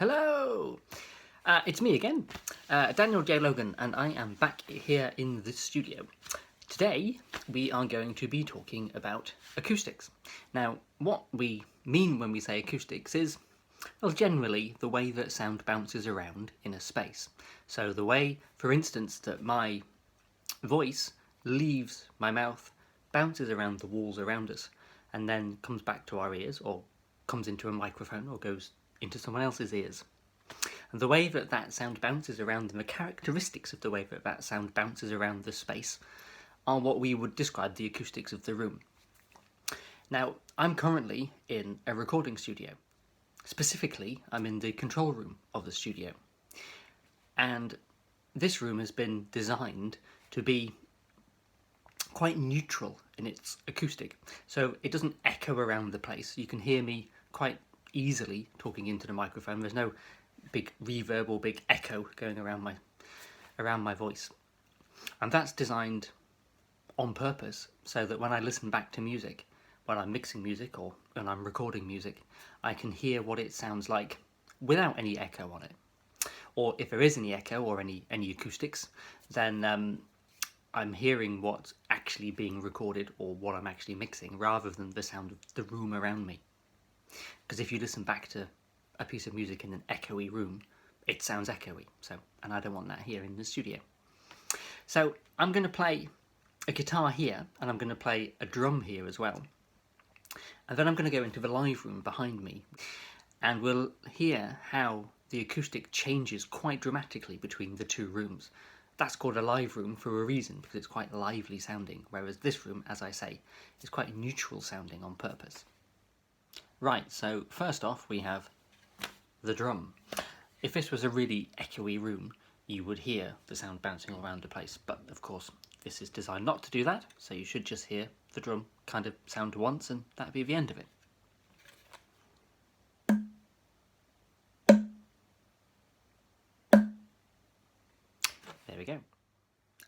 Hello! It's me again, Daniel J. Logan, and I am back here in the studio. Today we are going to be talking about acoustics. Now, what we mean when we say acoustics is, well, generally the way that sound bounces around in a space. So the way, for instance, that my voice leaves my mouth, bounces around the walls around us, and then comes back to our ears, or comes into a microphone, or goes into someone else's ears. And the way that that sound bounces around and the characteristics of the way that that sound bounces around the space are what we would describe the acoustics of the room. Now, I'm currently in a recording studio. Specifically, I'm in the control room of the studio. And this room has been designed to be quite neutral in its acoustic. So it doesn't echo around the place. You can hear me quite easily talking into the microphone. There's no big reverb or big echo going around my voice. And that's designed on purpose so that when I listen back to music, when I'm mixing music or when I'm recording music, I can hear what it sounds like without any echo on it. Or if there is any echo or any acoustics, then I'm hearing what's actually being recorded or what I'm actually mixing rather than the sound of the room around me. Because if you listen back to a piece of music in an echoey room, it sounds echoey, and I don't want that here in the studio. So I'm going to play a guitar here, and I'm going to play a drum here as well. And then I'm going to go into the live room behind me, and we'll hear how the acoustic changes quite dramatically between the two rooms. That's called a live room for a reason, because it's quite lively sounding, whereas this room, as I say, is quite neutral sounding on purpose. Right, so first off we have the drum. If this was a really echoey room, you would hear the sound bouncing around the place, but of course this is designed not to do that, so you should just hear the drum kind of sound once and that'd be the end of it. There we go.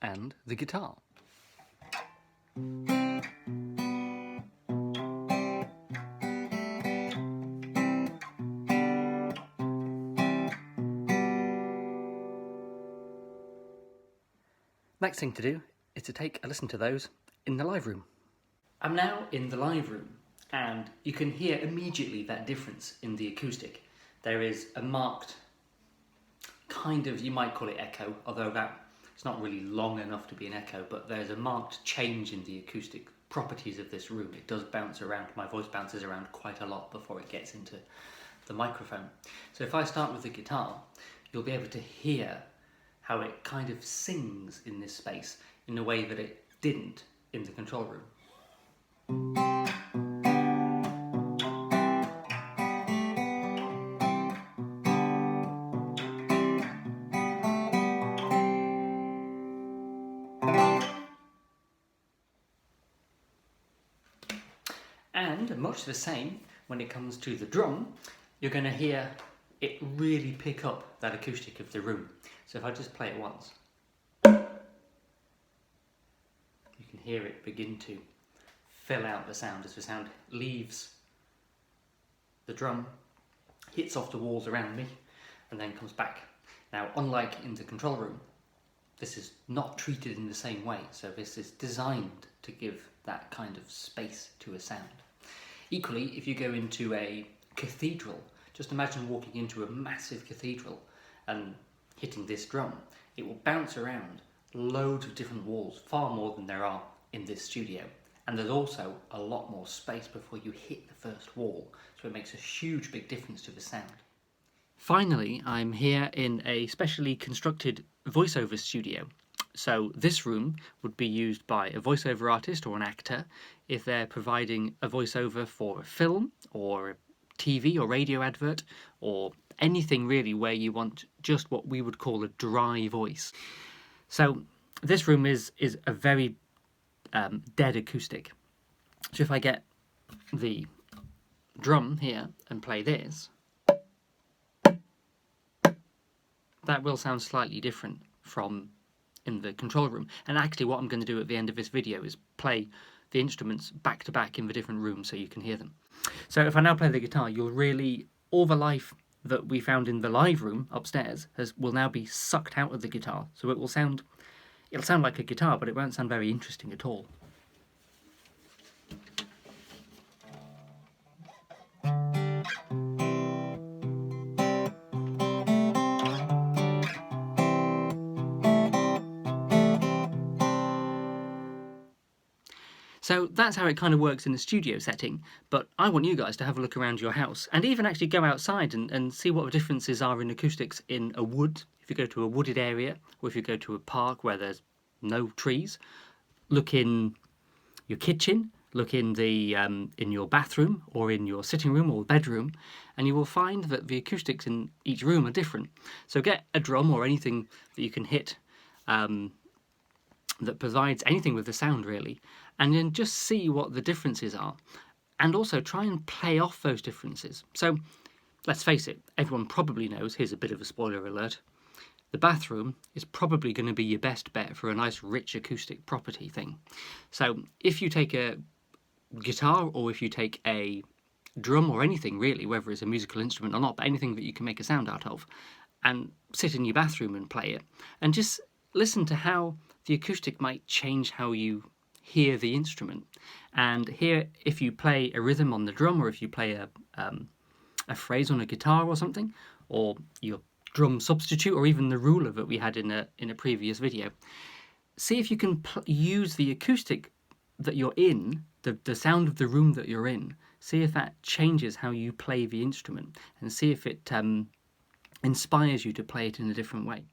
And the guitar. Next thing to do is to take a listen to those in the live room. I'm now in the live room, and you can hear immediately that difference in the acoustic. There is a marked kind of, you might call it echo, although it's not really long enough to be an echo, but there's a marked change in the acoustic properties of this room. It does bounce around, my voice bounces around quite a lot before it gets into the microphone. So if I start with the guitar, you'll be able to hear how it kind of sings in this space in a way that it didn't in the control room. And much the same when it comes to the drum, you're going to hear it really pick up that acoustic of the room. So if I just play it once, you can hear it begin to fill out the sound as the sound leaves the drum, hits off the walls around me, and then comes back. Now, unlike in the control room, this is not treated in the same way, so this is designed to give that kind of space to a sound. Equally, if you go into a cathedral, just imagine walking into a massive cathedral and hitting this drum. It will bounce around loads of different walls, far more than there are in this studio. And there's also a lot more space before you hit the first wall, so it makes a huge big difference to the sound. Finally, I'm here in a specially constructed voiceover studio. So this room would be used by a voiceover artist or an actor if they're providing a voiceover for a film or a TV or radio advert or anything really where you want just what we would call a dry voice. So this room is a very dead acoustic. So if I get the drum here and play this, that will sound slightly different from in the control room. And actually what I'm going to do at the end of this video is play the instruments back to back in the different rooms so you can hear them. So if I now play the guitar, you'll really, all the life that we found in the live room upstairs will now be sucked out of the guitar, so it'll sound like a guitar, but it won't sound very interesting at all. So that's how it kind of works in a studio setting, but I want you guys to have a look around your house and even actually go outside and see what the differences are in acoustics in a wood, if you go to a wooded area, or if you go to a park where there's no trees. Look in your kitchen, look in your bathroom or in your sitting room or bedroom, and you will find that the acoustics in each room are different. So get a drum or anything that you can hit that provides anything with the sound really, and then just see what the differences are, and also try and play off those differences. So let's face it, everyone probably knows, here's a bit of a spoiler alert, the bathroom is probably going to be your best bet for a nice rich acoustic property thing. So if you take a guitar, or if you take a drum or anything really, whether it's a musical instrument or not, but anything that you can make a sound out of, and sit in your bathroom and play it, and just listen to how the acoustic might change how you hear the instrument, and hear if you play a rhythm on the drum, or if you play a phrase on a guitar or something, or your drum substitute, or even the ruler that we had in a previous video. See if you can use the acoustic that you're in, the sound of the room that you're in, see if that changes how you play the instrument, and see if it inspires you to play it in a different way.